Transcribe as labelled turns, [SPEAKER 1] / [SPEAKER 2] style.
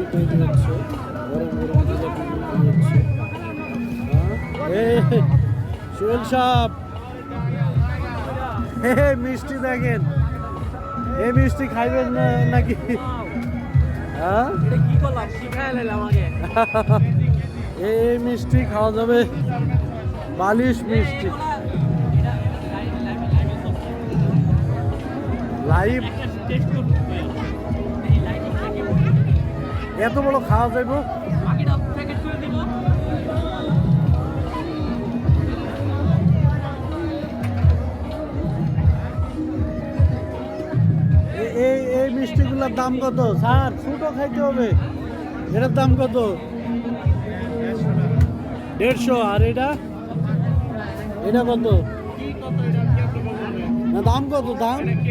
[SPEAKER 1] জিলাপি তৈরি হচ্ছে, গরম গরম জিলাপি তৈরি হচ্ছে। সোহেল সাহেব, মিষ্টি দেখেন, এই মিষ্টি খাইবেন না নাকি? হ্যাঁ,
[SPEAKER 2] কি করলাম, কি খাইলাম আমাকে?
[SPEAKER 1] এই মিষ্টি খাওয়া যাবে, বালিশ মিষ্টি। লাইভ এত বড় খাওয়া যাইব? এই মিষ্টিগুলোর দাম কত স্যার? ছোটো খাইতে হবে, এটার দাম কত? 150। আর এটা এটা কত? না দাম কত দাম?